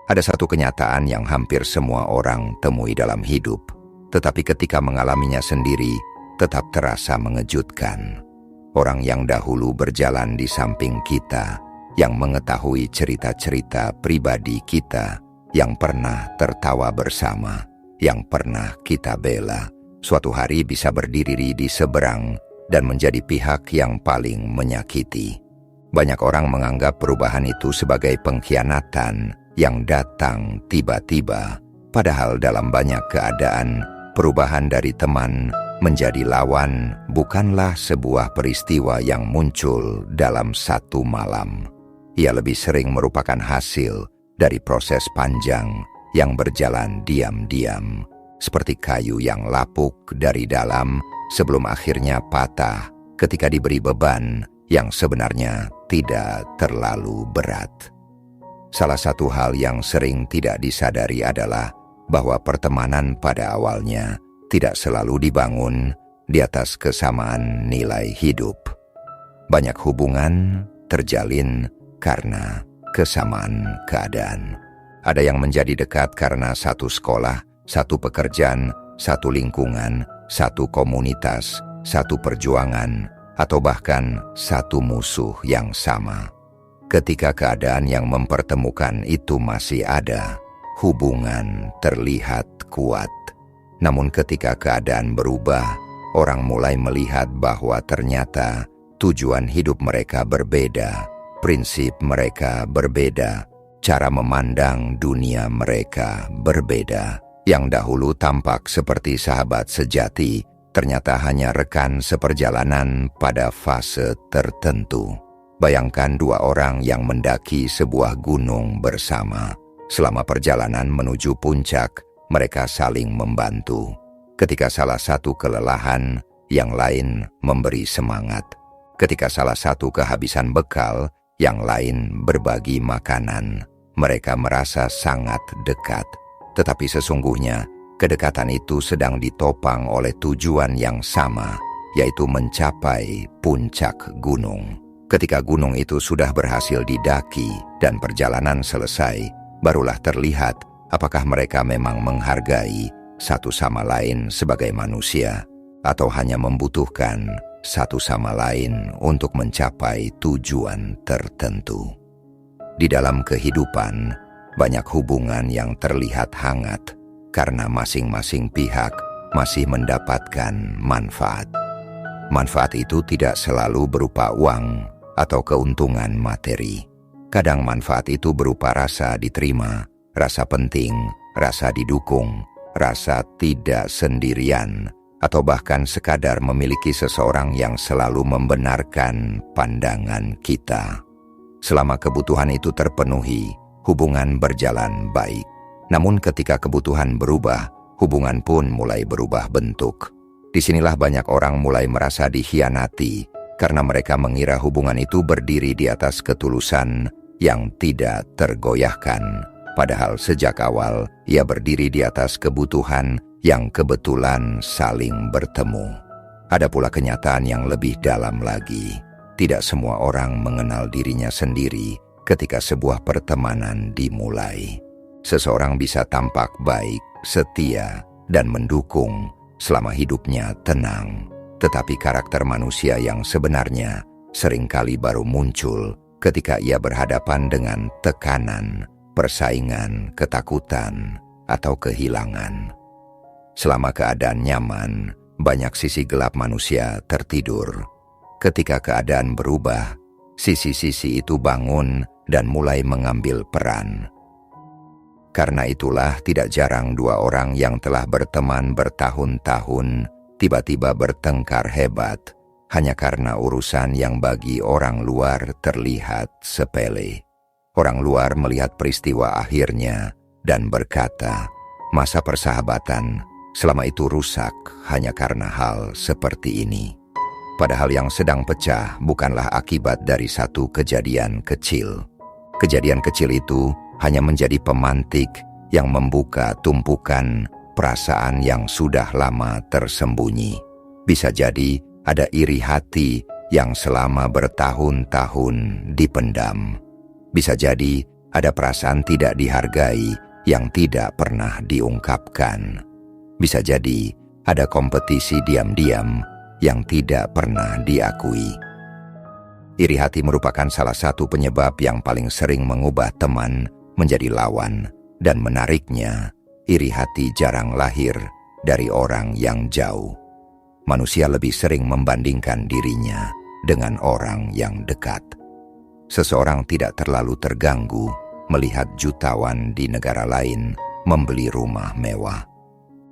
Ada satu kenyataan yang hampir semua orang temui dalam hidup, tetapi ketika mengalaminya sendiri, tetap terasa mengejutkan. Orang yang dahulu berjalan di samping kita, yang mengetahui cerita-cerita pribadi kita, yang pernah tertawa bersama, yang pernah kita bela, suatu hari bisa berdiri di seberang dan menjadi pihak yang paling menyakiti. Banyak orang menganggap perubahan itu sebagai pengkhianatan yang datang tiba-tiba, padahal dalam banyak keadaan, perubahan dari teman menjadi lawan bukanlah sebuah peristiwa yang muncul dalam satu malam. Ia lebih sering merupakan hasil dari proses panjang yang berjalan diam-diam, seperti kayu yang lapuk dari dalam sebelum akhirnya patah ketika diberi beban yang sebenarnya tidak terlalu berat. Salah satu hal yang sering tidak disadari adalah bahwa pertemanan pada awalnya tidak selalu dibangun di atas kesamaan nilai hidup. Banyak hubungan terjalin karena kesamaan keadaan. Ada yang menjadi dekat karena satu sekolah, satu pekerjaan, satu lingkungan, satu komunitas, satu perjuangan, atau bahkan satu musuh yang sama. Ketika keadaan yang mempertemukan itu masih ada, hubungan terlihat kuat. Namun ketika keadaan berubah, orang mulai melihat bahwa ternyata tujuan hidup mereka berbeda, prinsip mereka berbeda, cara memandang dunia mereka berbeda. Yang dahulu tampak seperti sahabat sejati, ternyata hanya rekan seperjalanan pada fase tertentu. Bayangkan dua orang yang mendaki sebuah gunung bersama. Selama perjalanan menuju puncak, mereka saling membantu. Ketika salah satu kelelahan, yang lain memberi semangat. Ketika salah satu kehabisan bekal, yang lain berbagi makanan. Mereka merasa sangat dekat. Tetapi sesungguhnya, kedekatan itu sedang ditopang oleh tujuan yang sama, yaitu mencapai puncak gunung. Ketika gunung itu sudah berhasil didaki dan perjalanan selesai, barulah terlihat apakah mereka memang menghargai satu sama lain sebagai manusia, atau hanya membutuhkan satu sama lain untuk mencapai tujuan tertentu. Di dalam kehidupan, banyak hubungan yang terlihat hangat karena masing-masing pihak masih mendapatkan manfaat. Manfaat itu tidak selalu berupa uang atau keuntungan materi. Kadang manfaat itu berupa rasa diterima, rasa penting, rasa didukung, rasa tidak sendirian, atau bahkan sekadar memiliki seseorang yang selalu membenarkan pandangan kita. Selama kebutuhan itu terpenuhi, hubungan berjalan baik. Namun ketika kebutuhan berubah, hubungan pun mulai berubah bentuk. Disinilah banyak orang mulai merasa dikhianati karena mereka mengira hubungan itu berdiri di atas ketulusan yang tidak tergoyahkan. Padahal sejak awal ia berdiri di atas kebutuhan yang kebetulan saling bertemu. Ada pula kenyataan yang lebih dalam lagi. Tidak semua orang mengenal dirinya sendiri ketika sebuah pertemanan dimulai. Seseorang bisa tampak baik, setia, dan mendukung selama hidupnya tenang. Tetapi karakter manusia yang sebenarnya seringkali baru muncul ketika ia berhadapan dengan tekanan, persaingan, ketakutan, atau kehilangan. Selama keadaan nyaman, banyak sisi gelap manusia tertidur. Ketika keadaan berubah, sisi-sisi itu bangun dan mulai mengambil peran. Karena itulah tidak jarang dua orang yang telah berteman bertahun-tahun tiba-tiba bertengkar hebat hanya karena urusan yang bagi orang luar terlihat sepele. Orang luar melihat peristiwa akhirnya dan berkata, masa persahabatan selama itu rusak hanya karena hal seperti ini. Padahal yang sedang pecah bukanlah akibat dari satu kejadian kecil. Kejadian kecil itu hanya menjadi pemantik yang membuka tumpukan perasaan yang sudah lama tersembunyi. Bisa jadi ada iri hati yang selama bertahun-tahun dipendam. Bisa jadi Ada perasaan tidak dihargai yang tidak pernah diungkapkan. Bisa jadi ada kompetisi diam-diam yang tidak pernah diakui. Iri hati merupakan salah satu penyebab yang paling sering mengubah teman menjadi lawan, dan menariknya, iri hati jarang lahir dari orang yang jauh. Manusia lebih sering membandingkan dirinya dengan orang yang dekat. Seseorang tidak terlalu terganggu melihat jutawan di negara lain membeli rumah mewah.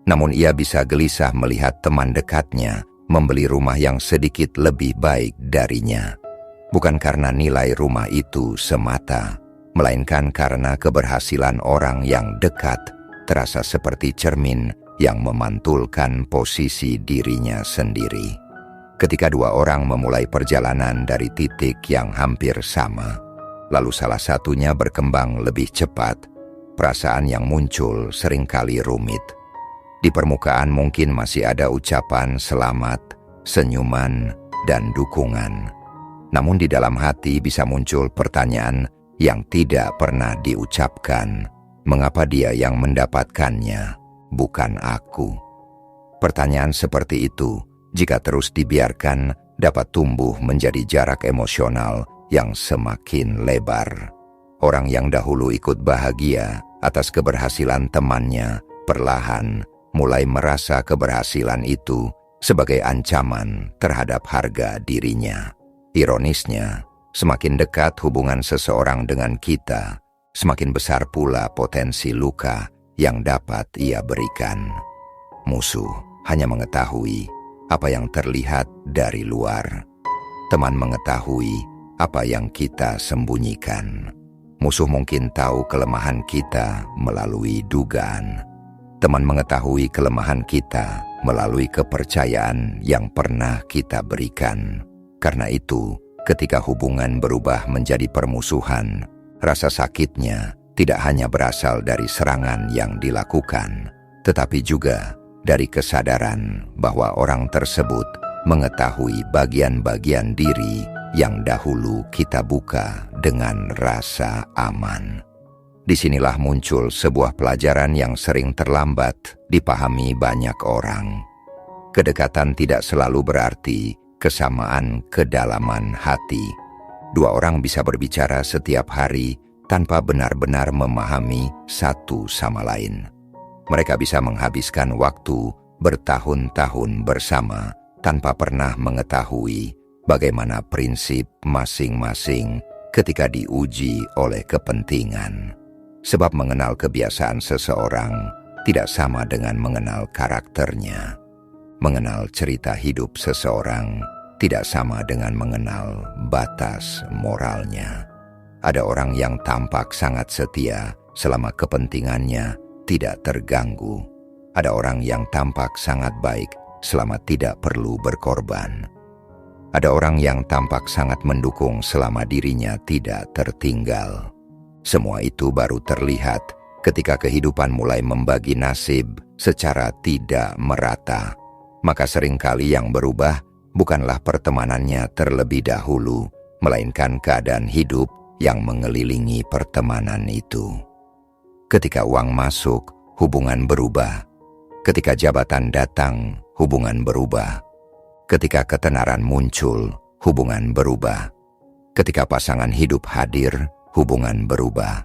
Namun ia bisa gelisah melihat teman dekatnya membeli rumah yang sedikit lebih baik darinya. Bukan karena nilai rumah itu semata, melainkan karena keberhasilan orang yang dekat terasa seperti cermin yang memantulkan posisi dirinya sendiri. Ketika dua orang memulai perjalanan dari titik yang hampir sama, lalu salah satunya berkembang lebih cepat, perasaan yang muncul seringkali rumit. Di permukaan mungkin masih ada ucapan selamat, senyuman, dan dukungan. Namun di dalam hati bisa muncul pertanyaan yang tidak pernah diucapkan. Mengapa dia yang mendapatkannya, bukan aku? Pertanyaan seperti itu, jika terus dibiarkan, dapat tumbuh menjadi jarak emosional yang semakin lebar. Orang yang dahulu ikut bahagia atas keberhasilan temannya, perlahan mulai merasa keberhasilan itu sebagai ancaman terhadap harga dirinya. Ironisnya, semakin dekat hubungan seseorang dengan kita, semakin besar pula potensi luka yang dapat ia berikan. Musuh hanya mengetahui apa yang terlihat dari luar. Teman mengetahui apa yang kita sembunyikan. Musuh mungkin tahu kelemahan kita melalui dugaan. Teman mengetahui kelemahan kita melalui kepercayaan yang pernah kita berikan. Karena itu, ketika hubungan berubah menjadi permusuhan, rasa sakitnya tidak hanya berasal dari serangan yang dilakukan, tetapi juga dari kesadaran bahwa orang tersebut mengetahui bagian-bagian diri yang dahulu kita buka dengan rasa aman. Disinilah muncul sebuah pelajaran yang sering terlambat dipahami banyak orang. Kedekatan tidak selalu berarti kesamaan kedalaman hati. Dua orang bisa berbicara setiap hari tanpa benar-benar memahami satu sama lain. Mereka bisa menghabiskan waktu bertahun-tahun bersama tanpa pernah mengetahui bagaimana prinsip masing-masing ketika diuji oleh kepentingan. Sebab mengenal kebiasaan seseorang tidak sama dengan mengenal karakternya. Mengenal cerita hidup seseorang tidak sama dengan mengenal batas moralnya. Ada orang yang tampak sangat setia selama kepentingannya tidak terganggu. Ada orang yang tampak sangat baik selama tidak perlu berkorban. Ada orang yang tampak sangat mendukung selama dirinya tidak tertinggal. Semua itu baru terlihat ketika kehidupan mulai membagi nasib secara tidak merata. Maka seringkali yang berubah bukanlah pertemanannya terlebih dahulu, melainkan keadaan hidup yang mengelilingi pertemanan itu. Ketika uang masuk, hubungan berubah. Ketika jabatan datang, hubungan berubah. Ketika ketenaran muncul, hubungan berubah. Ketika pasangan hidup hadir, hubungan berubah.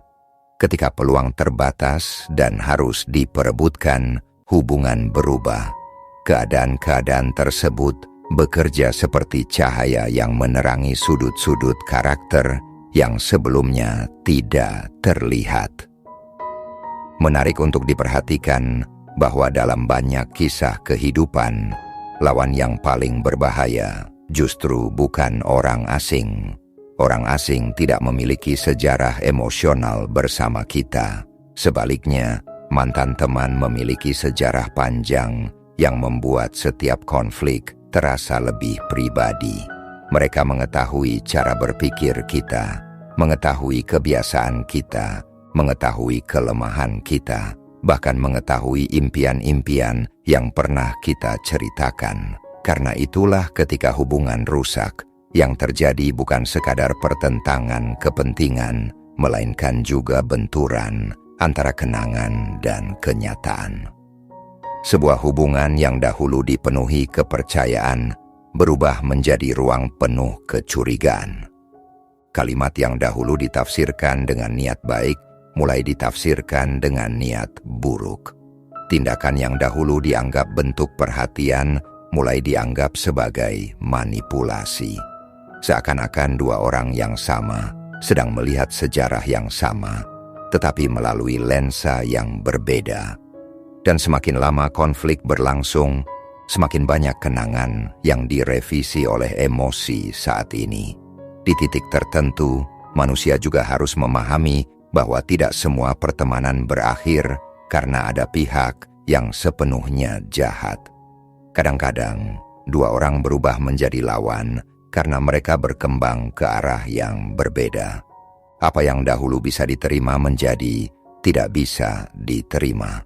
Ketika peluang terbatas dan harus diperebutkan, hubungan berubah. Keadaan-keadaan tersebut bekerja seperti cahaya yang menerangi sudut-sudut karakter yang sebelumnya tidak terlihat. Menarik untuk diperhatikan bahwa dalam banyak kisah kehidupan, lawan yang paling berbahaya justru bukan orang asing. Orang asing tidak memiliki sejarah emosional bersama kita. Sebaliknya, mantan teman memiliki sejarah panjang yang membuat setiap konflik terasa lebih pribadi. Mereka mengetahui cara berpikir kita, mengetahui kebiasaan kita, mengetahui kelemahan kita, bahkan mengetahui impian-impian yang pernah kita ceritakan. Karena itulah ketika hubungan rusak, yang terjadi bukan sekadar pertentangan kepentingan, melainkan juga benturan antara kenangan dan kenyataan. Sebuah hubungan yang dahulu dipenuhi kepercayaan berubah menjadi ruang penuh kecurigaan. Kalimat yang dahulu ditafsirkan dengan niat baik mulai ditafsirkan dengan niat buruk. Tindakan yang dahulu dianggap bentuk perhatian mulai dianggap sebagai manipulasi. Seakan-akan dua orang yang sama sedang melihat sejarah yang sama, tetapi melalui lensa yang berbeda. Dan semakin lama konflik berlangsung, semakin banyak kenangan yang direvisi oleh emosi saat ini. Di titik tertentu, manusia juga harus memahami bahwa tidak semua pertemanan berakhir karena ada pihak yang sepenuhnya jahat. Kadang-kadang, dua orang berubah menjadi lawan karena mereka berkembang ke arah yang berbeda. Apa yang dahulu bisa diterima menjadi tidak bisa diterima.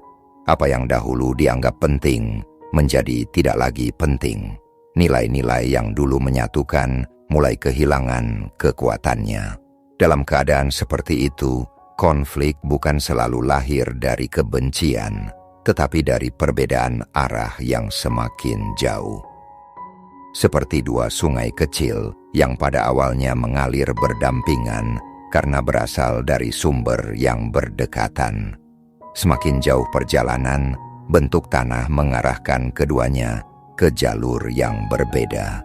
Apa yang dahulu dianggap penting menjadi tidak lagi penting. Nilai-nilai yang dulu menyatukan mulai kehilangan kekuatannya. Dalam keadaan seperti itu, konflik bukan selalu lahir dari kebencian, tetapi dari perbedaan arah yang semakin jauh. Seperti dua sungai kecil yang pada awalnya mengalir berdampingan karena berasal dari sumber yang berdekatan. Semakin jauh perjalanan, bentuk tanah mengarahkan keduanya ke jalur yang berbeda.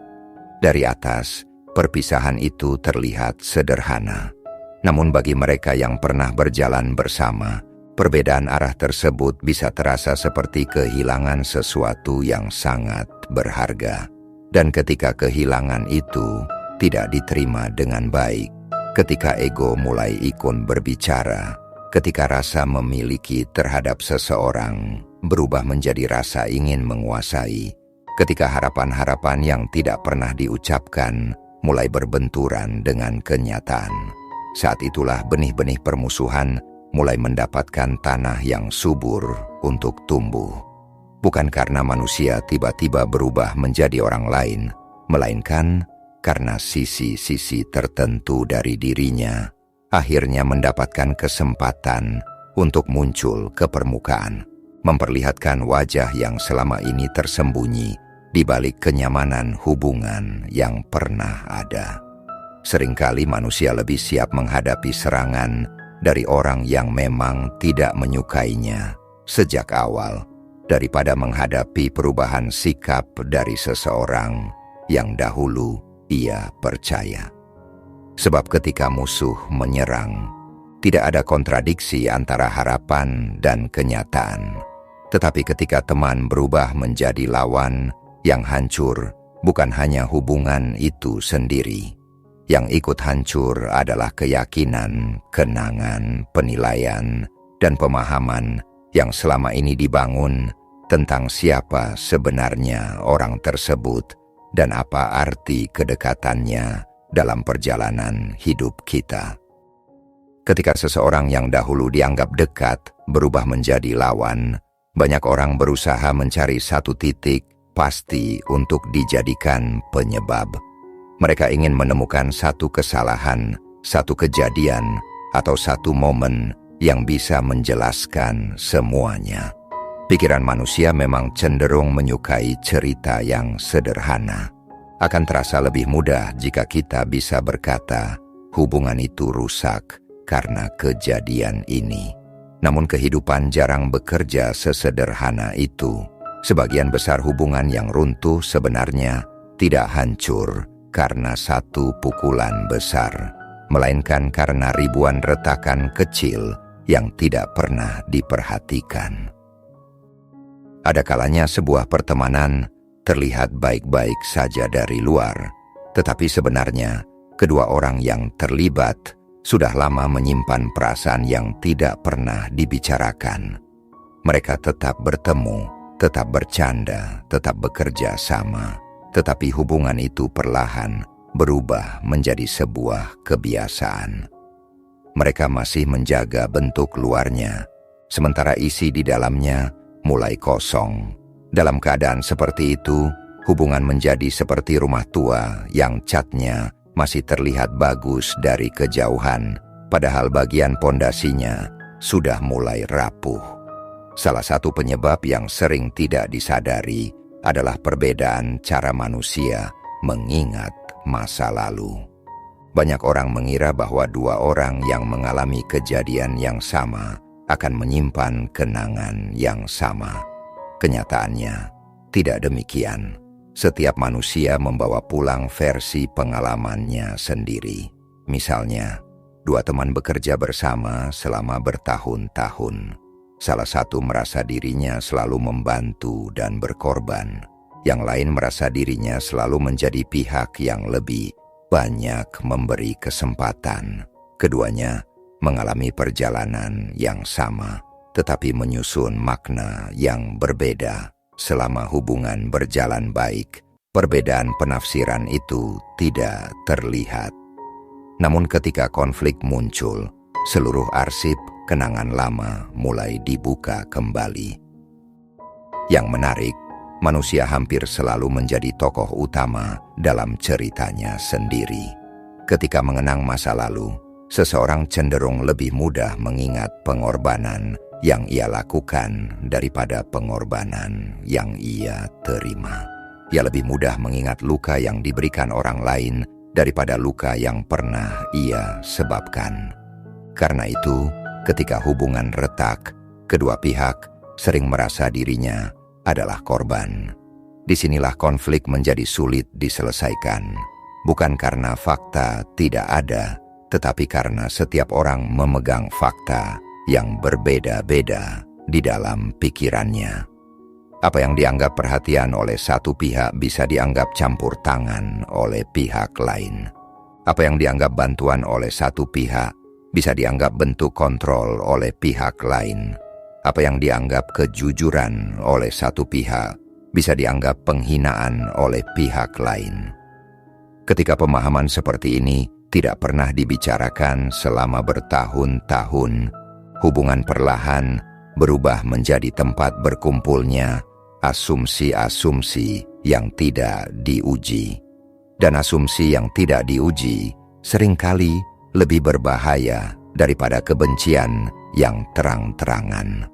Dari atas, perpisahan itu terlihat sederhana. Namun bagi mereka yang pernah berjalan bersama, perbedaan arah tersebut bisa terasa seperti kehilangan sesuatu yang sangat berharga. Dan ketika kehilangan itu tidak diterima dengan baik, ketika ego mulai ikut berbicara, ketika rasa memiliki terhadap seseorang berubah menjadi rasa ingin menguasai, ketika harapan-harapan yang tidak pernah diucapkan mulai berbenturan dengan kenyataan, saat itulah benih-benih permusuhan mulai mendapatkan tanah yang subur untuk tumbuh. Bukan karena manusia tiba-tiba berubah menjadi orang lain, melainkan karena sisi-sisi tertentu dari dirinya akhirnya mendapatkan kesempatan untuk muncul ke permukaan, memperlihatkan wajah yang selama ini tersembunyi di balik kenyamanan hubungan yang pernah ada. Seringkali manusia lebih siap menghadapi serangan dari orang yang memang tidak menyukainya sejak awal, daripada menghadapi perubahan sikap dari seseorang yang dahulu ia percaya. Sebab ketika musuh menyerang, tidak ada kontradiksi antara harapan dan kenyataan. Tetapi ketika teman berubah menjadi lawan, yang hancur bukan hanya hubungan itu sendiri. Yang ikut hancur adalah keyakinan, kenangan, penilaian, dan pemahaman yang selama ini dibangun tentang siapa sebenarnya orang tersebut dan apa arti kedekatannya dalam perjalanan hidup kita. Ketika seseorang yang dahulu dianggap dekat berubah menjadi lawan, banyak orang berusaha mencari satu titik pasti untuk dijadikan penyebab. Mereka ingin menemukan satu kesalahan, satu kejadian, atau satu momen yang bisa menjelaskan semuanya. Pikiran manusia memang cenderung menyukai cerita yang sederhana. Akan terasa lebih mudah jika kita bisa berkata, hubungan itu rusak karena kejadian ini. Namun kehidupan jarang bekerja sesederhana itu. Sebagian besar hubungan yang runtuh sebenarnya tidak hancur karena satu pukulan besar, melainkan karena ribuan retakan kecil yang tidak pernah diperhatikan. Ada kalanya sebuah pertemanan terlihat baik-baik saja dari luar, tetapi sebenarnya kedua orang yang terlibat sudah lama menyimpan perasaan yang tidak pernah dibicarakan. Mereka tetap bertemu, tetap bercanda, tetap bekerja sama, tetapi hubungan itu perlahan berubah menjadi sebuah kebiasaan. Mereka masih menjaga bentuk luarnya, sementara isi di dalamnya mulai kosong. Dalam keadaan seperti itu, hubungan menjadi seperti rumah tua yang catnya masih terlihat bagus dari kejauhan, padahal bagian pondasinya sudah mulai rapuh. Salah satu penyebab yang sering tidak disadari adalah perbedaan cara manusia mengingat masa lalu. Banyak orang mengira bahwa dua orang yang mengalami kejadian yang sama akan menyimpan kenangan yang sama. Kenyataannya tidak demikian. Setiap manusia membawa pulang versi pengalamannya sendiri. Misalnya, dua teman bekerja bersama selama bertahun-tahun. Salah satu merasa dirinya selalu membantu dan berkorban. Yang lain merasa dirinya selalu menjadi pihak yang lebih banyak memberi kesempatan. Keduanya mengalami perjalanan yang sama, tetapi menyusun makna yang berbeda. Selama hubungan berjalan baik, perbedaan penafsiran itu tidak terlihat. Namun ketika konflik muncul, seluruh arsip kenangan lama mulai dibuka kembali. Yang menarik, manusia hampir selalu menjadi tokoh utama dalam ceritanya sendiri. Ketika mengenang masa lalu, seseorang cenderung lebih mudah mengingat pengorbanan yang ia lakukan daripada pengorbanan yang ia terima. Ia lebih mudah mengingat luka yang diberikan orang lain daripada luka yang pernah ia sebabkan. Karena itu, ketika hubungan retak, kedua pihak sering merasa dirinya adalah korban. Disinilah konflik menjadi sulit diselesaikan, bukan karena fakta tidak ada, tetapi karena setiap orang memegang fakta yang berbeda-beda di dalam pikirannya. Apa yang dianggap perhatian oleh satu pihak bisa dianggap campur tangan oleh pihak lain. Apa yang dianggap bantuan oleh satu pihak bisa dianggap bentuk kontrol oleh pihak lain. Apa yang dianggap kejujuran oleh satu pihak bisa dianggap penghinaan oleh pihak lain. Ketika pemahaman seperti ini tidak pernah dibicarakan selama bertahun-tahun, hubungan perlahan berubah menjadi tempat berkumpulnya asumsi-asumsi yang tidak diuji. Dan asumsi yang tidak diuji seringkali lebih berbahaya daripada kebencian yang terang-terangan.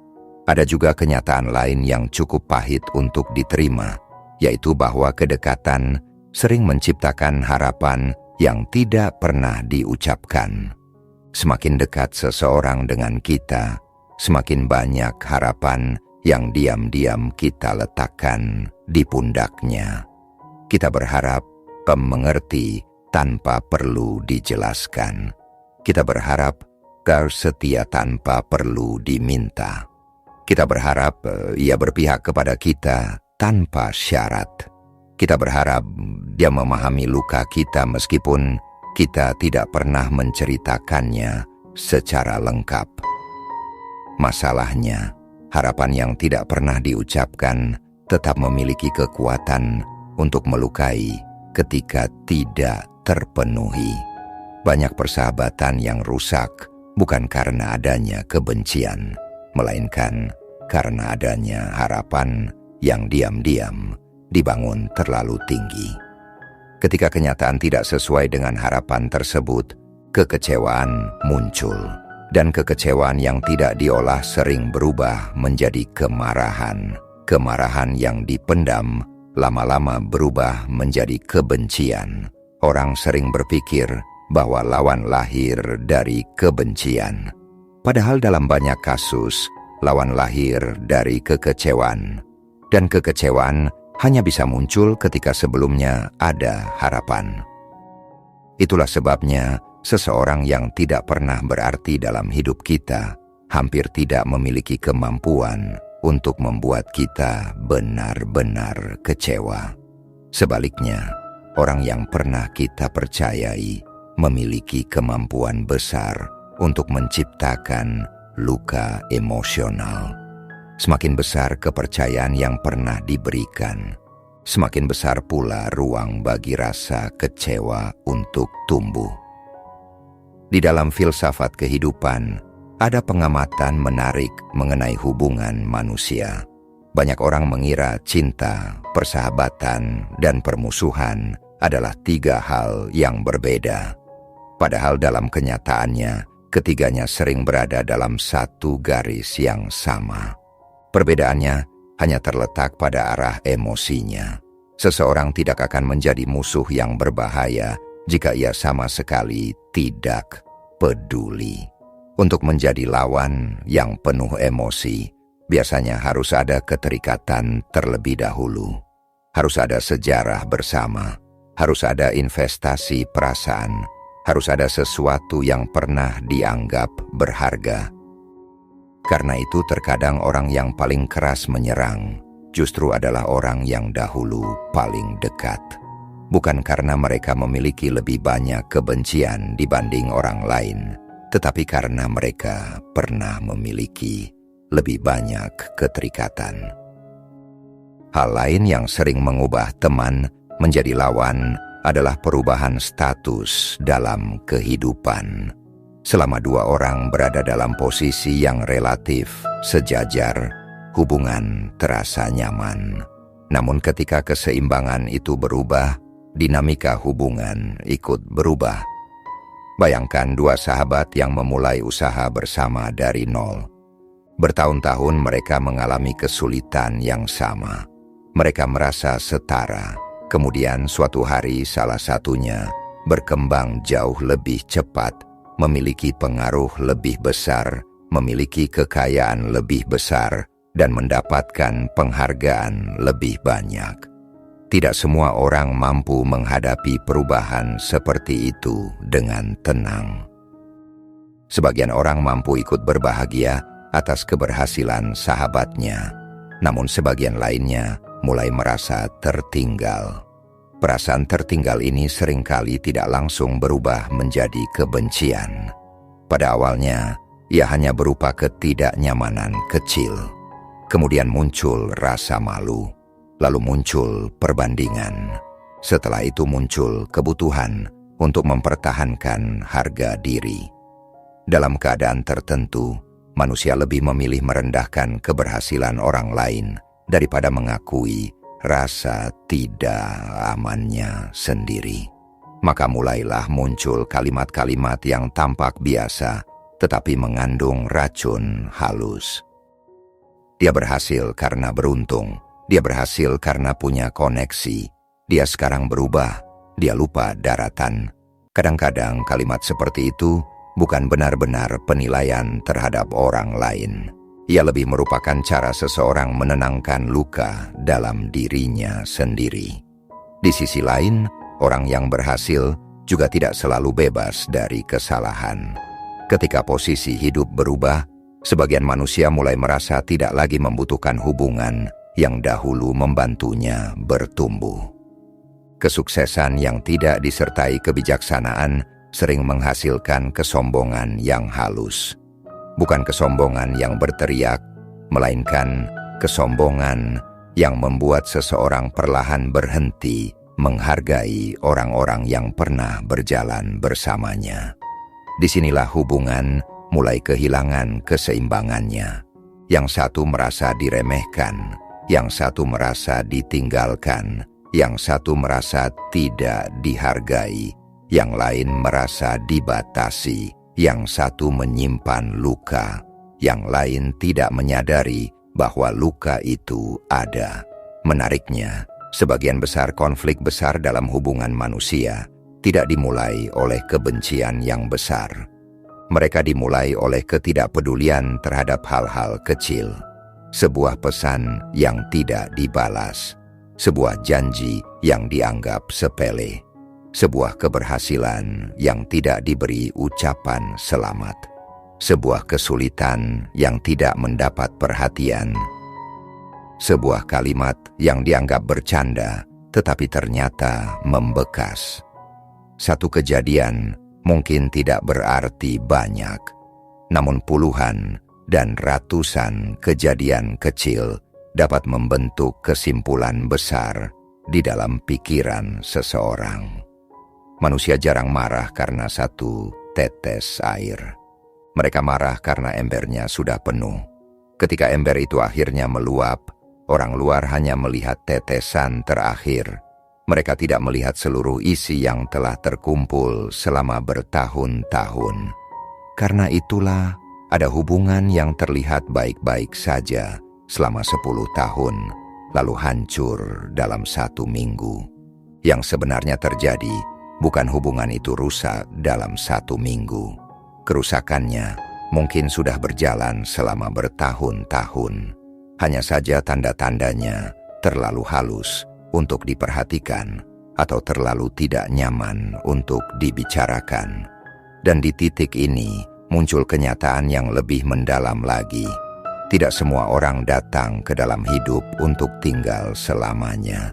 Ada juga kenyataan lain yang cukup pahit untuk diterima, yaitu bahwa kedekatan sering menciptakan harapan yang tidak pernah diucapkan. Semakin dekat seseorang dengan kita, semakin banyak harapan yang diam-diam kita letakkan di pundaknya. Kita berharap mengerti tanpa perlu dijelaskan. Kita berharap setia tanpa perlu diminta. Kita berharap ia berpihak kepada kita tanpa syarat. Kita berharap dia memahami luka kita meskipun kita tidak pernah menceritakannya secara lengkap. Masalahnya, harapan yang tidak pernah diucapkan tetap memiliki kekuatan untuk melukai ketika tidak terpenuhi. Banyak persahabatan yang rusak bukan karena adanya kebencian, melainkan karena adanya harapan yang diam-diam dibangun terlalu tinggi. Ketika kenyataan tidak sesuai dengan harapan tersebut, kekecewaan muncul. Dan kekecewaan yang tidak diolah sering berubah menjadi kemarahan. Kemarahan yang dipendam lama-lama berubah menjadi kebencian. Orang sering berpikir bahwa lawan lahir dari kebencian. Padahal dalam banyak kasus, lawan lahir dari kekecewaan. Dan kekecewaan hanya bisa muncul ketika sebelumnya ada harapan. Itulah sebabnya seseorang yang tidak pernah berarti dalam hidup kita hampir tidak memiliki kemampuan untuk membuat kita benar-benar kecewa. Sebaliknya, orang yang pernah kita percayai memiliki kemampuan besar untuk menciptakan luka emosional. Semakin besar kepercayaan yang pernah diberikan, semakin besar pula ruang bagi rasa kecewa untuk tumbuh. Di dalam filsafat kehidupan, ada pengamatan menarik mengenai hubungan manusia. Banyak orang mengira cinta, persahabatan, dan permusuhan adalah tiga hal yang berbeda. Padahal dalam kenyataannya, Ketiganya sering berada dalam satu garis yang sama. Perbedaannya hanya terletak pada arah emosinya. Seseorang tidak akan menjadi musuh yang berbahaya jika ia sama sekali tidak peduli. Untuk menjadi lawan yang penuh emosi, biasanya harus ada keterikatan terlebih dahulu. Harus ada sejarah bersama, harus ada investasi perasaan, harus ada sesuatu yang pernah dianggap berharga. Karena itu terkadang orang yang paling keras menyerang justru adalah orang yang dahulu paling dekat. Bukan karena mereka memiliki lebih banyak kebencian dibanding orang lain, tetapi karena mereka pernah memiliki lebih banyak keterikatan. Hal lain yang sering mengubah teman menjadi lawan adalah perubahan status dalam kehidupan. Selama dua orang berada dalam posisi yang relatif sejajar, hubungan terasa nyaman. Namun ketika keseimbangan itu berubah, dinamika hubungan ikut berubah. Bayangkan dua sahabat yang memulai usaha bersama dari nol. Bertahun-tahun mereka mengalami kesulitan yang sama. Mereka merasa setara. Kemudian suatu hari salah satunya berkembang jauh lebih cepat, memiliki pengaruh lebih besar, memiliki kekayaan lebih besar, dan mendapatkan penghargaan lebih banyak. Tidak semua orang mampu menghadapi perubahan seperti itu dengan tenang. Sebagian orang mampu ikut berbahagia atas keberhasilan sahabatnya, namun sebagian lainnya mulai merasa tertinggal. Perasaan tertinggal ini seringkali tidak langsung berubah menjadi kebencian. Pada awalnya, ia hanya berupa ketidaknyamanan kecil. Kemudian muncul rasa malu, lalu muncul perbandingan. Setelah itu muncul kebutuhan untuk mempertahankan harga diri. Dalam keadaan tertentu, manusia lebih memilih merendahkan keberhasilan orang lain daripada mengakui rasa tidak amannya sendiri. Maka mulailah muncul kalimat-kalimat yang tampak biasa, tetapi mengandung racun halus. Dia berhasil karena beruntung, dia berhasil karena punya koneksi, dia sekarang berubah, dia lupa daratan. Kadang-kadang kalimat seperti itu bukan benar-benar penilaian terhadap orang lain. Ia lebih merupakan cara seseorang menenangkan luka dalam dirinya sendiri. Di sisi lain, orang yang berhasil juga tidak selalu bebas dari kesalahan. Ketika posisi hidup berubah, sebagian manusia mulai merasa tidak lagi membutuhkan hubungan yang dahulu membantunya bertumbuh. Kesuksesan yang tidak disertai kebijaksanaan sering menghasilkan kesombongan yang halus. Bukan kesombongan yang berteriak, melainkan kesombongan yang membuat seseorang perlahan berhenti menghargai orang-orang yang pernah berjalan bersamanya. Disinilah hubungan mulai kehilangan keseimbangannya. Yang satu merasa diremehkan, yang satu merasa ditinggalkan, yang satu merasa tidak dihargai, yang lain merasa dibatasi, yang satu menyimpan luka, yang lain tidak menyadari bahwa luka itu ada. Menariknya, sebagian besar konflik besar dalam hubungan manusia tidak dimulai oleh kebencian yang besar. Mereka dimulai oleh ketidakpedulian terhadap hal-hal kecil. Sebuah pesan yang tidak dibalas, sebuah janji yang dianggap sepele, sebuah keberhasilan yang tidak diberi ucapan selamat, sebuah kesulitan yang tidak mendapat perhatian, sebuah kalimat yang dianggap bercanda tetapi ternyata membekas. Satu kejadian mungkin tidak berarti banyak, namun puluhan dan ratusan kejadian kecil dapat membentuk kesimpulan besar di dalam pikiran seseorang. Manusia jarang marah karena satu tetes air. Mereka marah karena embernya sudah penuh. Ketika ember itu akhirnya meluap, orang luar hanya melihat tetesan terakhir. Mereka tidak melihat seluruh isi yang telah terkumpul selama bertahun-tahun. Karena itulah ada hubungan yang terlihat baik-baik saja selama 10 tahun, lalu hancur dalam 1 minggu. Yang sebenarnya terjadi bukan hubungan itu rusak dalam 1 minggu. Kerusakannya mungkin sudah berjalan selama bertahun-tahun. Hanya saja tanda-tandanya terlalu halus untuk diperhatikan atau terlalu tidak nyaman untuk dibicarakan. Dan di titik ini muncul kenyataan yang lebih mendalam lagi. Tidak semua orang datang ke dalam hidup untuk tinggal selamanya.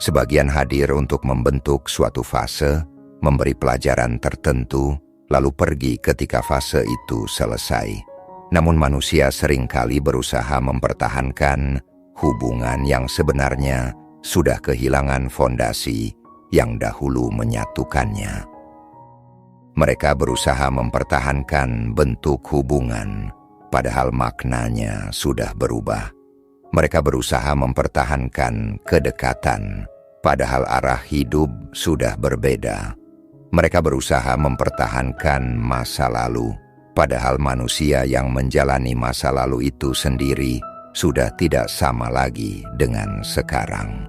Sebagian hadir untuk membentuk suatu fase, memberi pelajaran tertentu, lalu pergi ketika fase itu selesai. Namun manusia seringkali berusaha mempertahankan hubungan yang sebenarnya sudah kehilangan fondasi yang dahulu menyatukannya. Mereka berusaha mempertahankan bentuk hubungan, padahal maknanya sudah berubah. Mereka berusaha mempertahankan kedekatan, padahal arah hidup sudah berbeda. Mereka berusaha mempertahankan masa lalu, padahal manusia yang menjalani masa lalu itu sendiri sudah tidak sama lagi dengan sekarang.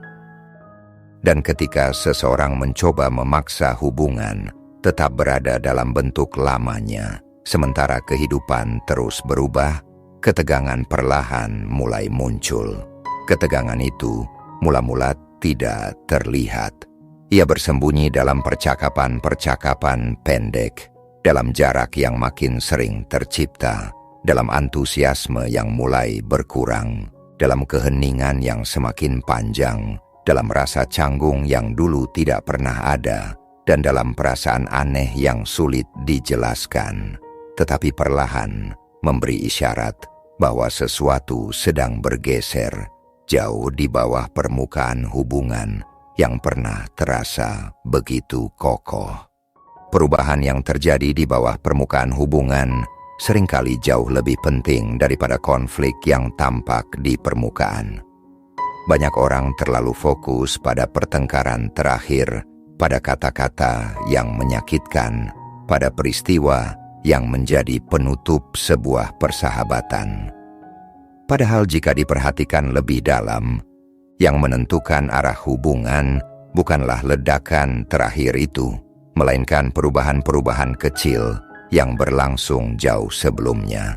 Dan ketika seseorang mencoba memaksa hubungan tetap berada dalam bentuk lamanya, sementara kehidupan terus berubah, ketegangan perlahan mulai muncul. Ketegangan itu mula-mula tidak terlihat. Ia bersembunyi dalam percakapan-percakapan pendek, dalam jarak yang makin sering tercipta, dalam antusiasme yang mulai berkurang, dalam keheningan yang semakin panjang, dalam rasa canggung yang dulu tidak pernah ada, dan dalam perasaan aneh yang sulit dijelaskan, tetapi perlahan memberi isyarat bahwa sesuatu sedang bergeser jauh di bawah permukaan hubungan yang pernah terasa begitu kokoh. Perubahan yang terjadi di bawah permukaan hubungan seringkali jauh lebih penting daripada konflik yang tampak di permukaan. Banyak orang terlalu fokus pada pertengkaran terakhir, pada kata-kata yang menyakitkan, pada peristiwa yang menjadi penutup sebuah persahabatan. Padahal jika diperhatikan lebih dalam, yang menentukan arah hubungan bukanlah ledakan terakhir itu, melainkan perubahan-perubahan kecil yang berlangsung jauh sebelumnya.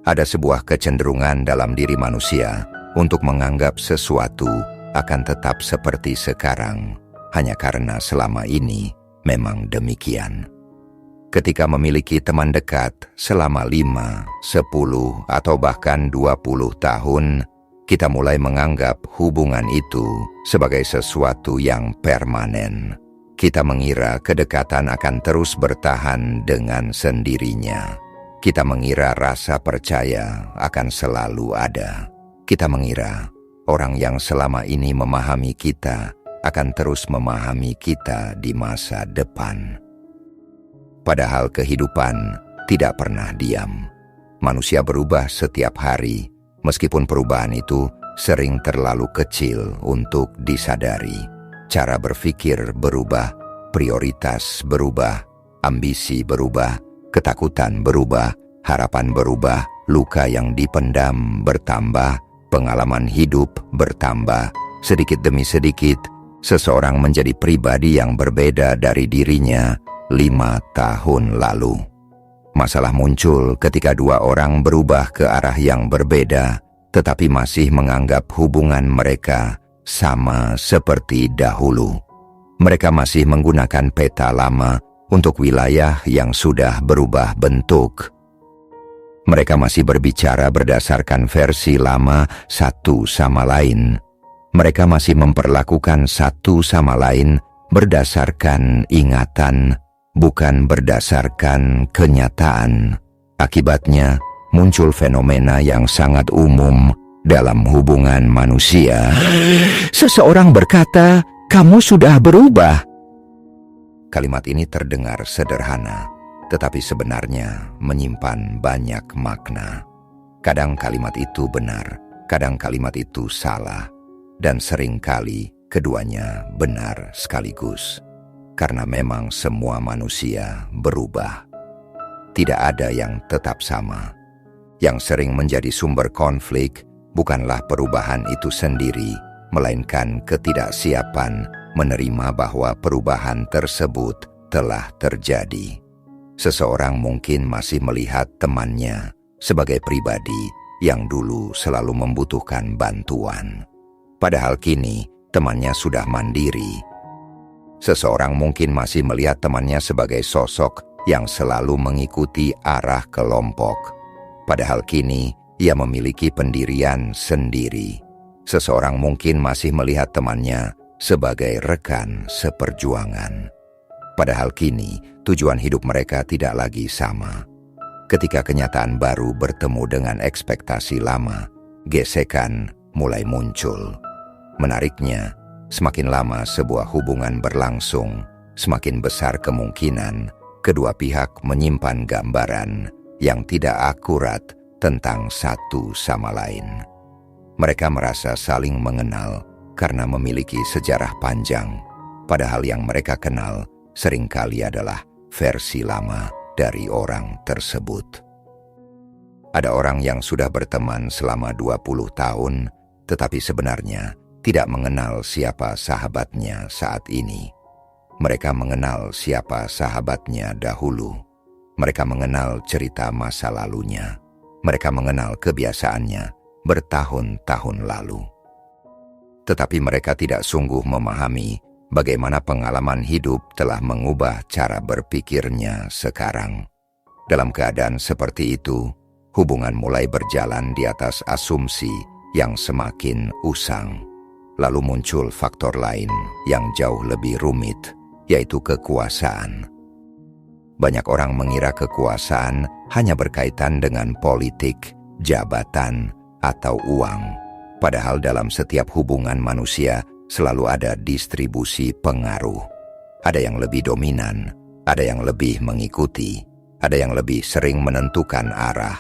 Ada sebuah kecenderungan dalam diri manusia untuk menganggap sesuatu akan tetap seperti sekarang, hanya karena selama ini memang demikian. Ketika memiliki teman dekat selama 5, 10, atau bahkan 20 tahun, kita mulai menganggap hubungan itu sebagai sesuatu yang permanen. Kita mengira kedekatan akan terus bertahan dengan sendirinya. Kita mengira rasa percaya akan selalu ada. Kita mengira orang yang selama ini memahami kita akan terus memahami kita di masa depan. Padahal kehidupan tidak pernah diam. Manusia berubah setiap hari, meskipun perubahan itu sering terlalu kecil untuk disadari. Cara berpikir berubah, prioritas berubah, ambisi berubah, ketakutan berubah, harapan berubah, luka yang dipendam bertambah, pengalaman hidup bertambah. Sedikit demi sedikit, seseorang menjadi pribadi yang berbeda dari dirinya 5 tahun lalu. Masalah muncul ketika 2 orang berubah ke arah yang berbeda, tetapi masih menganggap hubungan mereka sama seperti dahulu. Mereka masih menggunakan peta lama untuk wilayah yang sudah berubah bentuk. Mereka masih berbicara berdasarkan versi lama satu sama lain. Mereka masih memperlakukan satu sama lain berdasarkan ingatan, bukan berdasarkan kenyataan. Akibatnya, muncul fenomena yang sangat umum dalam hubungan manusia. Seseorang berkata, "Kamu sudah berubah." Kalimat ini terdengar sederhana, tetapi sebenarnya menyimpan banyak makna. Kadang kalimat itu benar, kadang kalimat itu salah, dan seringkali keduanya benar sekaligus. Karena memang semua manusia berubah. tidak ada yang tetap sama. Yang sering menjadi sumber konflik bukanlah perubahan itu sendiri, melainkan ketidaksiapan menerima bahwa perubahan tersebut telah terjadi. Seseorang mungkin masih melihat temannya sebagai pribadi yang dulu selalu membutuhkan bantuan. Padahal kini temannya sudah mandiri. Seseorang mungkin masih melihat temannya sebagai sosok yang selalu mengikuti arah kelompok. Padahal kini ia memiliki pendirian sendiri. Seseorang mungkin masih melihat temannya sebagai rekan seperjuangan. Padahal kini tujuan hidup mereka tidak lagi sama. Ketika kenyataan baru bertemu dengan ekspektasi lama, gesekan mulai muncul. Menariknya, semakin lama sebuah hubungan berlangsung, semakin besar kemungkinan kedua pihak menyimpan gambaran yang tidak akurat tentang satu sama lain. Mereka merasa saling mengenal karena memiliki sejarah panjang, padahal yang mereka kenal seringkali adalah versi lama dari orang tersebut. Ada orang yang sudah berteman selama 20 tahun, tetapi sebenarnya tidak mengenal siapa sahabatnya saat ini. Mereka mengenal siapa sahabatnya dahulu. Mereka mengenal cerita masa lalunya. Mereka mengenal kebiasaannya bertahun-tahun lalu. Tetapi mereka tidak sungguh memahami bagaimana pengalaman hidup telah mengubah cara berpikirnya sekarang. Dalam keadaan seperti itu, hubungan mulai berjalan di atas asumsi yang semakin usang. Lalu muncul faktor lain yang jauh lebih rumit, yaitu kekuasaan. Banyak orang mengira kekuasaan hanya berkaitan dengan politik, jabatan, atau uang. Padahal dalam setiap hubungan manusia selalu ada distribusi pengaruh. Ada yang lebih dominan, ada yang lebih mengikuti, ada yang lebih sering menentukan arah,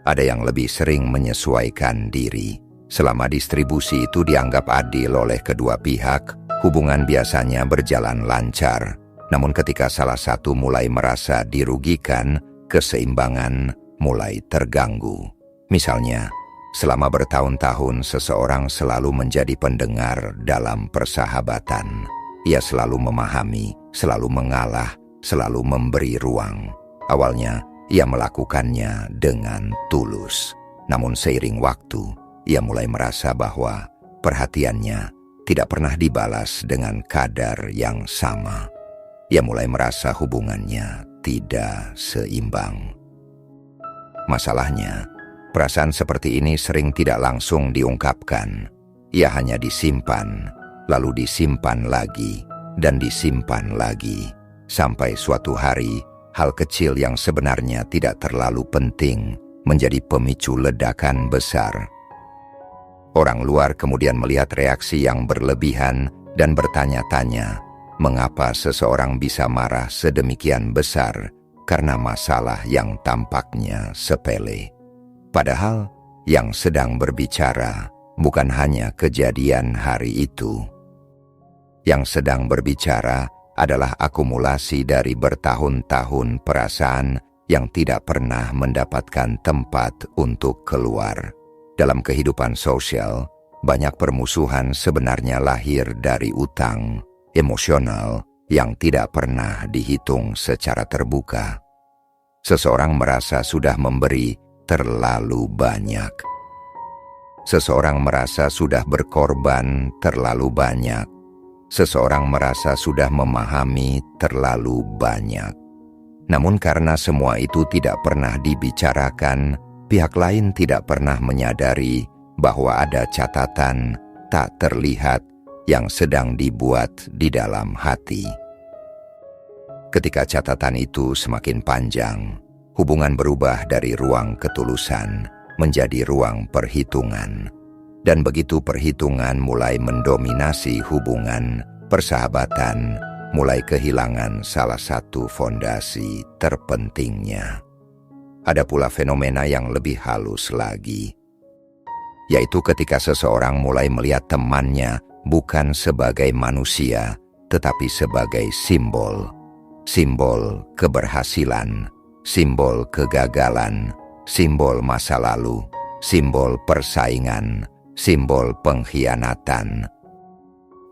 ada yang lebih sering menyesuaikan diri. Selama distribusi itu dianggap adil oleh kedua pihak, hubungan biasanya berjalan lancar. Namun ketika salah satu mulai merasa dirugikan, keseimbangan mulai terganggu. Misalnya, selama bertahun-tahun seseorang selalu menjadi pendengar dalam persahabatan. Ia selalu memahami, selalu mengalah, selalu memberi ruang. Awalnya, ia melakukannya dengan tulus. Namun seiring waktu, ia mulai merasa bahwa perhatiannya tidak pernah dibalas dengan kadar yang sama. Ia mulai merasa hubungannya tidak seimbang. Masalahnya, perasaan seperti ini sering tidak langsung diungkapkan. Ia hanya disimpan, lalu disimpan lagi, dan disimpan lagi. Sampai suatu hari, hal kecil yang sebenarnya tidak terlalu penting menjadi pemicu ledakan besar. Orang luar kemudian melihat reaksi yang berlebihan dan bertanya-tanya, mengapa seseorang bisa marah sedemikian besar karena masalah yang tampaknya sepele. Padahal yang sedang berbicara bukan hanya kejadian hari itu. Yang sedang berbicara adalah akumulasi dari bertahun-tahun perasaan yang tidak pernah mendapatkan tempat untuk keluar. Dalam kehidupan sosial, banyak permusuhan sebenarnya lahir dari utang emosional yang tidak pernah dihitung secara terbuka. Seseorang merasa sudah memberi terlalu banyak. Seseorang merasa sudah berkorban terlalu banyak. Seseorang merasa sudah memahami terlalu banyak. Namun karena semua itu tidak pernah dibicarakan, pihak lain tidak pernah menyadari bahwa ada catatan tak terlihat yang sedang dibuat di dalam hati. Ketika catatan itu semakin panjang, hubungan berubah dari ruang ketulusan menjadi ruang perhitungan. Dan begitu perhitungan mulai mendominasi hubungan, persahabatan mulai kehilangan salah satu fondasi terpentingnya. Ada pula fenomena yang lebih halus lagi, yaitu ketika seseorang mulai melihat temannya bukan sebagai manusia, tetapi sebagai simbol. Simbol keberhasilan, simbol kegagalan, simbol masa lalu, simbol persaingan, simbol pengkhianatan.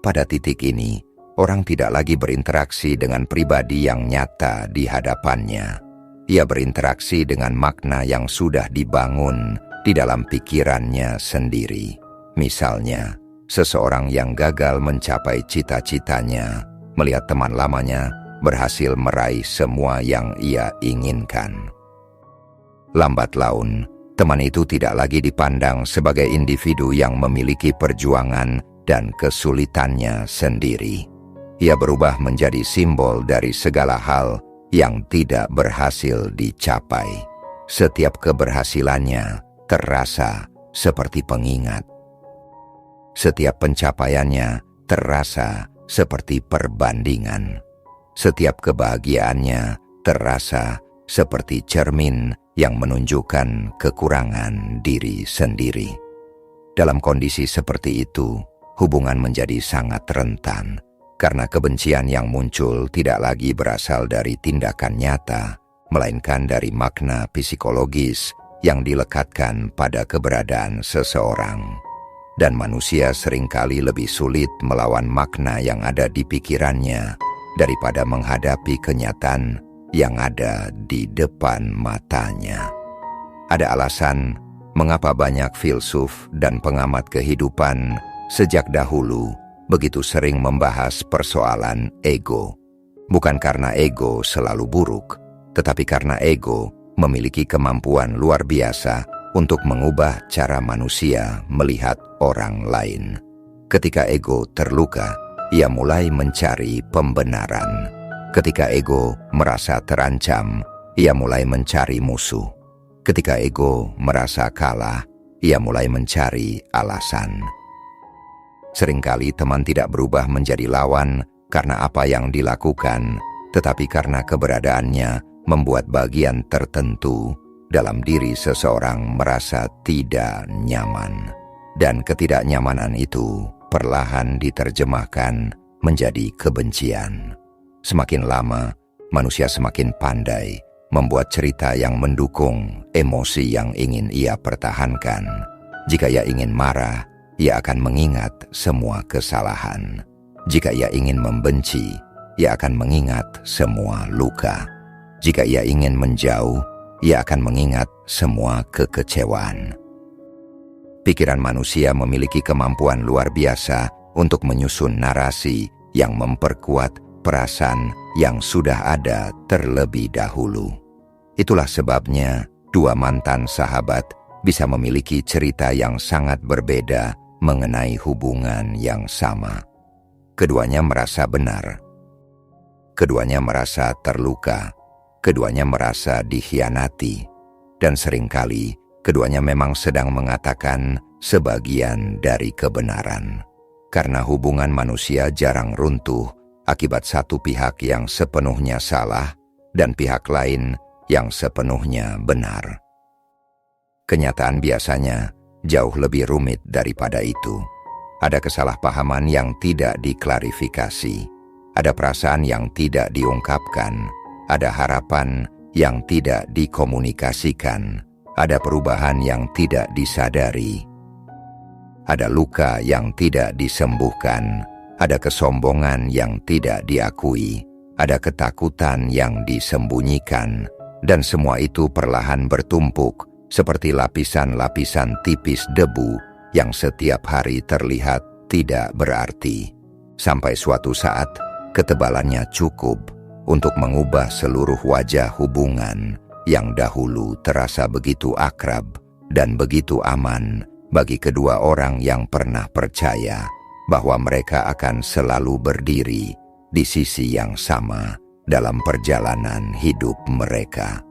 Pada titik ini, orang tidak lagi berinteraksi dengan pribadi yang nyata di hadapannya. Ia berinteraksi dengan makna yang sudah dibangun di dalam pikirannya sendiri. Misalnya, seseorang yang gagal mencapai cita-citanya, melihat teman lamanya berhasil meraih semua yang ia inginkan. Lambat laun, teman itu tidak lagi dipandang sebagai individu yang memiliki perjuangan dan kesulitannya sendiri. Ia berubah menjadi simbol dari segala hal yang tidak berhasil dicapai. Setiap keberhasilannya terasa seperti pengingat. Setiap pencapaiannya terasa seperti perbandingan. Setiap kebahagiaannya terasa seperti cermin yang menunjukkan kekurangan diri sendiri. Dalam kondisi seperti itu, hubungan menjadi sangat rentan, karena kebencian yang muncul tidak lagi berasal dari tindakan nyata, melainkan dari makna psikologis yang dilekatkan pada keberadaan seseorang. Dan manusia seringkali lebih sulit melawan makna yang ada di pikirannya daripada menghadapi kenyataan yang ada di depan matanya. Ada alasan mengapa banyak filsuf dan pengamat kehidupan sejak dahulu begitu sering membahas persoalan ego. Bukan karena ego selalu buruk, tetapi karena ego memiliki kemampuan luar biasa untuk mengubah cara manusia melihat orang lain. Ketika ego terluka, ia mulai mencari pembenaran. Ketika ego merasa terancam, ia mulai mencari musuh. Ketika ego merasa kalah, ia mulai mencari alasan. Seringkali teman tidak berubah menjadi lawan karena apa yang dilakukan, tetapi karena keberadaannya membuat bagian tertentu dalam diri seseorang merasa tidak nyaman. Dan ketidaknyamanan itu perlahan diterjemahkan menjadi kebencian. Semakin lama, manusia semakin pandai membuat cerita yang mendukung emosi yang ingin ia pertahankan. Jika ia ingin marah, ia akan mengingat semua kesalahan. Jika ia ingin membenci, ia akan mengingat semua luka. Jika ia ingin menjauh, ia akan mengingat semua kekecewaan. Pikiran manusia memiliki kemampuan luar biasa untuk menyusun narasi yang memperkuat perasaan yang sudah ada terlebih dahulu. Itulah sebabnya dua mantan sahabat bisa memiliki cerita yang sangat berbeda mengenai hubungan yang sama. Keduanya merasa benar. Keduanya merasa terluka. Keduanya merasa dikhianati. Dan seringkali keduanya memang sedang mengatakan sebagian dari kebenaran. Karena hubungan manusia jarang runtuh akibat satu pihak yang sepenuhnya salah dan pihak lain yang sepenuhnya benar. Kenyataan biasanya jauh lebih rumit daripada itu. Ada kesalahpahaman yang tidak diklarifikasi. Ada perasaan yang tidak diungkapkan. Ada harapan yang tidak dikomunikasikan. Ada perubahan yang tidak disadari. Ada luka yang tidak disembuhkan. Ada kesombongan yang tidak diakui. Ada ketakutan yang disembunyikan. Dan semua itu perlahan bertumpuk seperti lapisan-lapisan tipis debu yang setiap hari terlihat tidak berarti. Sampai suatu saat, ketebalannya cukup untuk mengubah seluruh wajah hubungan yang dahulu terasa begitu akrab dan begitu aman bagi kedua orang yang pernah percaya bahwa mereka akan selalu berdiri di sisi yang sama dalam perjalanan hidup mereka.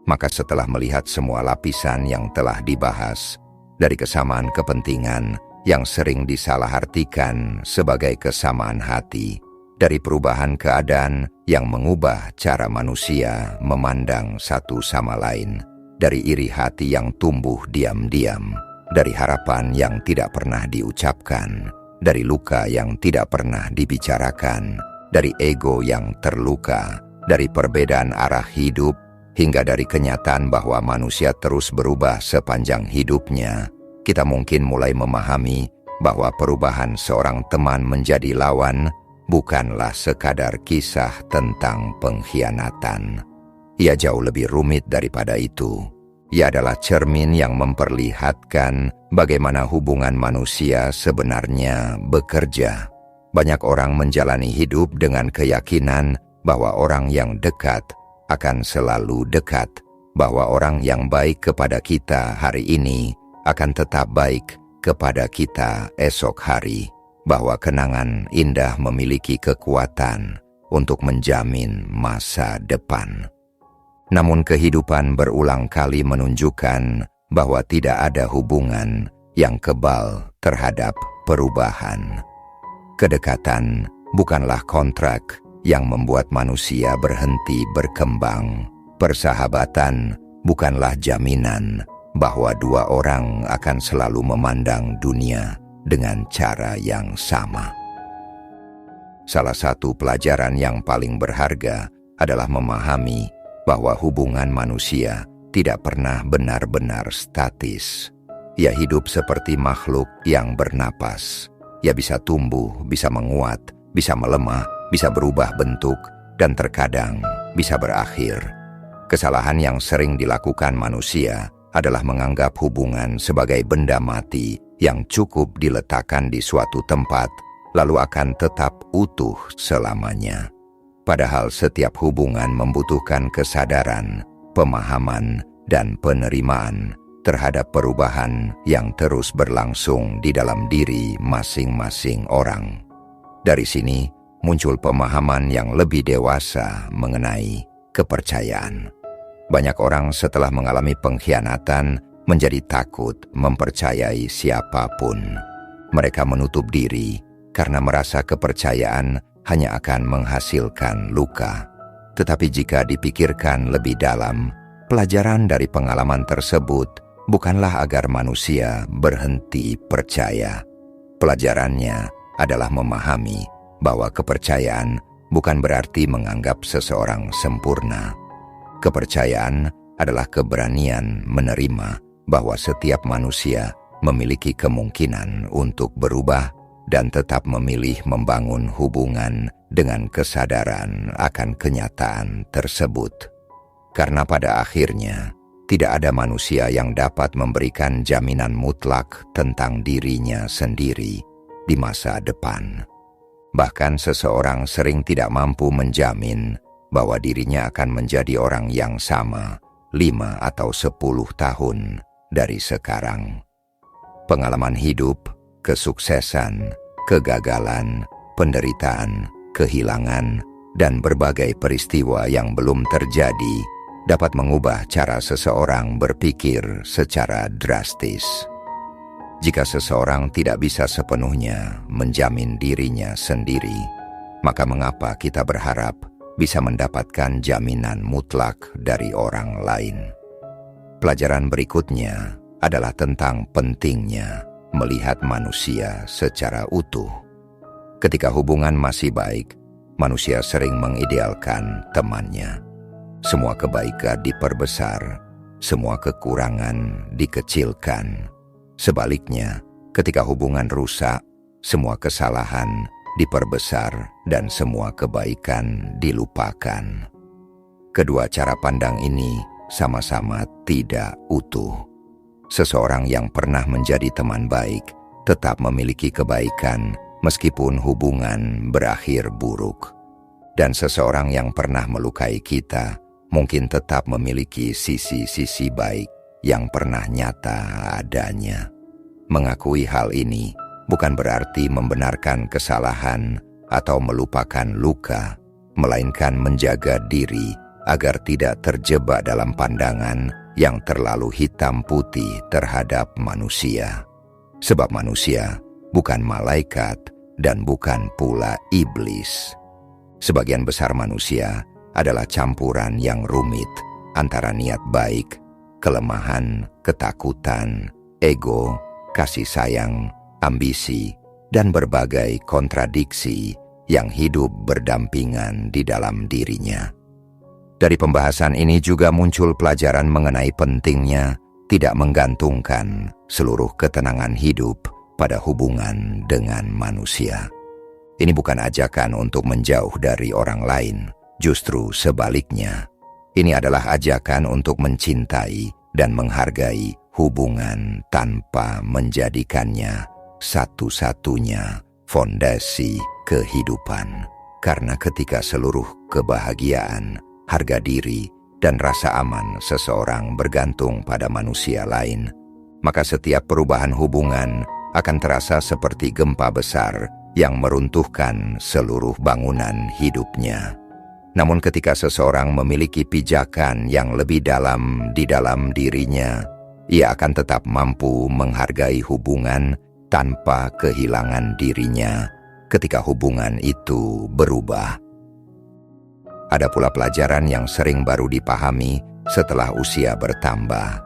Maka setelah melihat semua lapisan yang telah dibahas, dari kesamaan kepentingan yang sering disalahartikan sebagai kesamaan hati, dari perubahan keadaan yang mengubah cara manusia memandang satu sama lain, dari iri hati yang tumbuh diam-diam, dari harapan yang tidak pernah diucapkan, dari luka yang tidak pernah dibicarakan, dari ego yang terluka, dari perbedaan arah hidup, hingga dari kenyataan bahwa manusia terus berubah sepanjang hidupnya, kita mungkin mulai memahami bahwa perubahan seorang teman menjadi lawan bukanlah sekadar kisah tentang pengkhianatan. Ia jauh lebih rumit daripada itu. Ia adalah cermin yang memperlihatkan bagaimana hubungan manusia sebenarnya bekerja. Banyak orang menjalani hidup dengan keyakinan bahwa orang yang dekat akan selalu dekat, bahwa orang yang baik kepada kita hari ini akan tetap baik kepada kita esok hari, bahwa kenangan indah memiliki kekuatan untuk menjamin masa depan. Namun kehidupan berulang kali menunjukkan bahwa tidak ada hubungan yang kebal terhadap perubahan. Kedekatan bukanlah kontrak yang membuat manusia berhenti berkembang. Persahabatan bukanlah jaminan bahwa dua orang akan selalu memandang dunia dengan cara yang sama. Salah satu pelajaran yang paling berharga adalah memahami bahwa hubungan manusia tidak pernah benar-benar statis. Ia hidup seperti makhluk yang bernapas. Ia bisa tumbuh, bisa menguat, bisa melemah, bisa berubah bentuk, dan terkadang bisa berakhir. Kesalahan yang sering dilakukan manusia adalah menganggap hubungan sebagai benda mati yang cukup diletakkan di suatu tempat, lalu akan tetap utuh selamanya. Padahal setiap hubungan membutuhkan kesadaran, pemahaman, dan penerimaan terhadap perubahan yang terus berlangsung di dalam diri masing-masing orang. Dari sini muncul pemahaman yang lebih dewasa mengenai kepercayaan. Banyak orang setelah mengalami pengkhianatan menjadi takut mempercayai siapapun. Mereka menutup diri karena merasa kepercayaan hanya akan menghasilkan luka. Tetapi jika dipikirkan lebih dalam, pelajaran dari pengalaman tersebut bukanlah agar manusia berhenti percaya. Pelajarannya adalah memahami bahwa kepercayaan bukan berarti menganggap seseorang sempurna. Kepercayaan adalah keberanian menerima bahwa setiap manusia memiliki kemungkinan untuk berubah dan tetap memilih membangun hubungan dengan kesadaran akan kenyataan tersebut. Karena pada akhirnya, tidak ada manusia yang dapat memberikan jaminan mutlak tentang dirinya sendiri di masa depan. Bahkan seseorang sering tidak mampu menjamin bahwa dirinya akan menjadi orang yang sama 5 atau 10 tahun dari sekarang. Pengalaman hidup, kesuksesan, kegagalan, penderitaan, kehilangan, dan berbagai peristiwa yang belum terjadi dapat mengubah cara seseorang berpikir secara drastis. Jika seseorang tidak bisa sepenuhnya menjamin dirinya sendiri, maka mengapa kita berharap bisa mendapatkan jaminan mutlak dari orang lain? Pelajaran berikutnya adalah tentang pentingnya melihat manusia secara utuh. Ketika hubungan masih baik, manusia sering mengidealkan temannya. Semua kebaikan diperbesar, semua kekurangan dikecilkan. Sebaliknya, ketika hubungan rusak, semua kesalahan diperbesar dan semua kebaikan dilupakan. Kedua cara pandang ini sama-sama tidak utuh. Seseorang yang pernah menjadi teman baik tetap memiliki kebaikan meskipun hubungan berakhir buruk. Dan seseorang yang pernah melukai kita mungkin tetap memiliki sisi-sisi baik yang pernah nyata adanya. Mengakui hal ini bukan berarti membenarkan kesalahan atau melupakan luka, melainkan menjaga diri agar tidak terjebak dalam pandangan yang terlalu hitam putih terhadap manusia. Sebab manusia bukan malaikat dan bukan pula iblis. Sebagian besar manusia adalah campuran yang rumit antara niat baik, kelemahan, ketakutan, ego, kasih sayang, ambisi, dan berbagai kontradiksi yang hidup berdampingan di dalam dirinya. Dari pembahasan ini juga muncul pelajaran mengenai pentingnya tidak menggantungkan seluruh ketenangan hidup pada hubungan dengan manusia. Ini bukan ajakan untuk menjauh dari orang lain, justru sebaliknya. Ini adalah ajakan untuk mencintai dan menghargai hubungan tanpa menjadikannya satu-satunya fondasi kehidupan. Karena ketika seluruh kebahagiaan, harga diri, dan rasa aman seseorang bergantung pada manusia lain, maka setiap perubahan hubungan akan terasa seperti gempa besar yang meruntuhkan seluruh bangunan hidupnya. Namun ketika seseorang memiliki pijakan yang lebih dalam di dalam dirinya, ia akan tetap mampu menghargai hubungan tanpa kehilangan dirinya ketika hubungan itu berubah. Ada pula pelajaran yang sering baru dipahami setelah usia bertambah.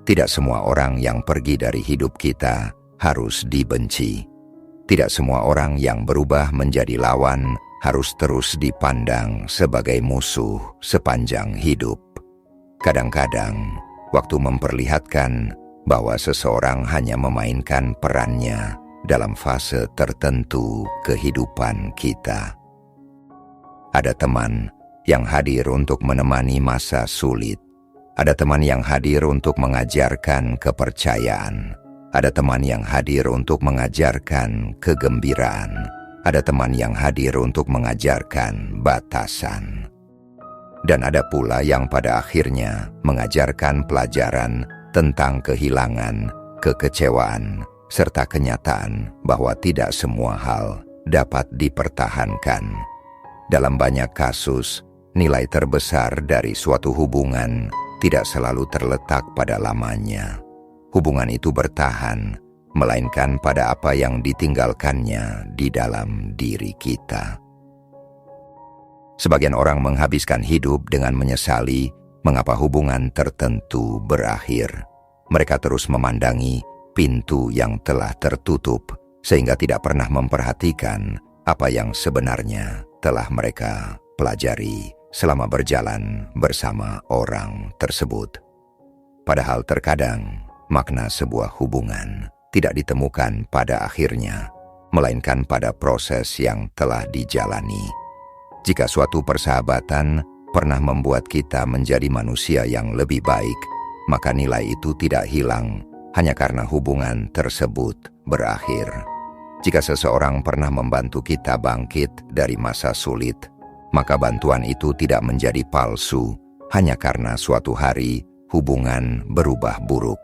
Tidak semua orang yang pergi dari hidup kita harus dibenci. Tidak semua orang yang berubah menjadi lawan harus terus dipandang sebagai musuh sepanjang hidup. Kadang-kadang, waktu memperlihatkan bahwa seseorang hanya memainkan perannya dalam fase tertentu kehidupan kita. Ada teman yang hadir untuk menemani masa sulit. Ada teman yang hadir untuk mengajarkan kepercayaan. Ada teman yang hadir untuk mengajarkan kegembiraan. Ada teman yang hadir untuk mengajarkan batasan. Dan ada pula yang pada akhirnya mengajarkan pelajaran tentang kehilangan, kekecewaan, serta kenyataan bahwa tidak semua hal dapat dipertahankan. Dalam banyak kasus, nilai terbesar dari suatu hubungan tidak selalu terletak pada lamanya. Hubungan itu bertahan, melainkan pada apa yang ditinggalkannya di dalam diri kita. Sebagian orang menghabiskan hidup dengan menyesali mengapa hubungan tertentu berakhir. Mereka terus memandangi pintu yang telah tertutup, sehingga tidak pernah memperhatikan apa yang sebenarnya telah mereka pelajari selama berjalan bersama orang tersebut. Padahal terkadang makna sebuah hubungan tidak ditemukan pada akhirnya, melainkan pada proses yang telah dijalani. Jika suatu persahabatan pernah membuat kita menjadi manusia yang lebih baik, maka nilai itu tidak hilang hanya karena hubungan tersebut berakhir. Jika seseorang pernah membantu kita bangkit dari masa sulit, maka bantuan itu tidak menjadi palsu hanya karena suatu hari hubungan berubah buruk.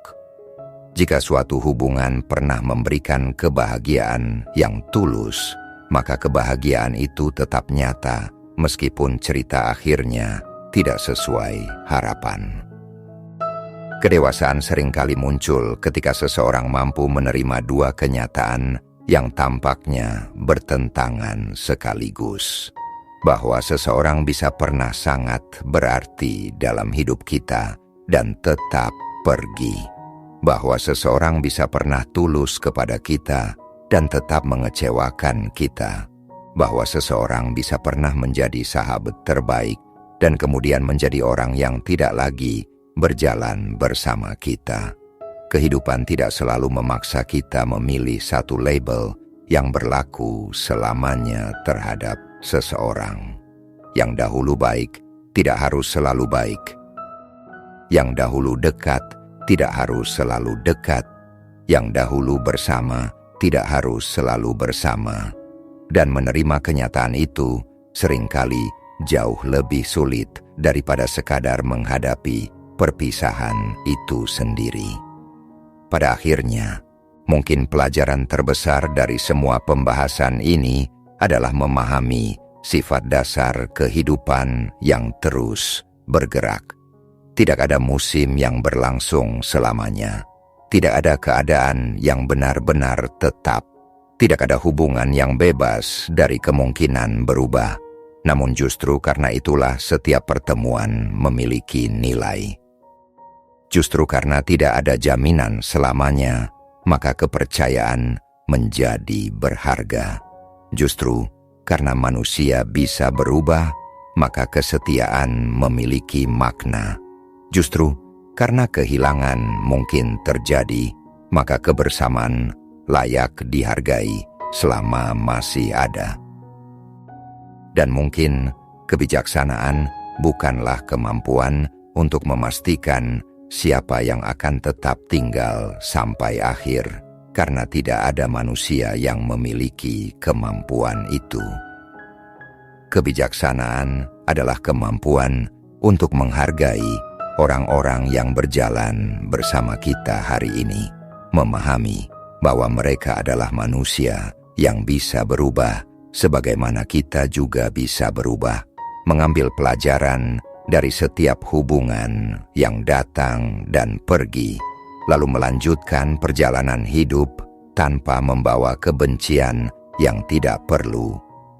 Jika suatu hubungan pernah memberikan kebahagiaan yang tulus, maka kebahagiaan itu tetap nyata meskipun cerita akhirnya tidak sesuai harapan. Kedewasaan seringkali muncul ketika seseorang mampu menerima dua kenyataan yang tampaknya bertentangan sekaligus. Bahwa seseorang bisa pernah sangat berarti dalam hidup kita dan tetap pergi. Bahwa seseorang bisa pernah tulus kepada kita dan tetap mengecewakan kita. Bahwa seseorang bisa pernah menjadi sahabat terbaik dan kemudian menjadi orang yang tidak lagi berjalan bersama kita. Kehidupan tidak selalu memaksa kita memilih satu label yang berlaku selamanya terhadap seseorang. Yang dahulu baik tidak harus selalu baik. Yang dahulu dekat tidak harus selalu dekat. Yang dahulu bersama tidak harus selalu bersama. Dan menerima kenyataan itu seringkali jauh lebih sulit daripada sekadar menghadapi perpisahan itu sendiri. Pada akhirnya, mungkin pelajaran terbesar dari semua pembahasan ini adalah memahami sifat dasar kehidupan yang terus bergerak. Tidak ada musim yang berlangsung selamanya. Tidak ada keadaan yang benar-benar tetap. Tidak ada hubungan yang bebas dari kemungkinan berubah. Namun justru karena itulah setiap pertemuan memiliki nilai. Justru karena tidak ada jaminan selamanya, maka kepercayaan menjadi berharga. Justru karena manusia bisa berubah, maka kesetiaan memiliki makna. Justru karena kehilangan mungkin terjadi, maka kebersamaan layak dihargai selama masih ada. Dan mungkin kebijaksanaan bukanlah kemampuan untuk memastikan siapa yang akan tetap tinggal sampai akhir, karena tidak ada manusia yang memiliki kemampuan itu. Kebijaksanaan adalah kemampuan untuk menghargai orang-orang yang berjalan bersama kita hari ini, memahami bahwa mereka adalah manusia yang bisa berubah, sebagaimana kita juga bisa berubah, mengambil pelajaran dari setiap hubungan yang datang dan pergi, lalu melanjutkan perjalanan hidup tanpa membawa kebencian yang tidak perlu,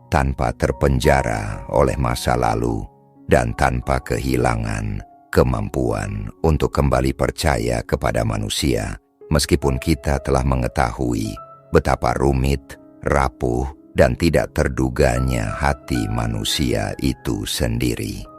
tanpa terpenjara oleh masa lalu, dan tanpa kehilangan kemampuan untuk kembali percaya kepada manusia, meskipun kita telah mengetahui betapa rumit, rapuh, dan tidak terduganya hati manusia itu sendiri.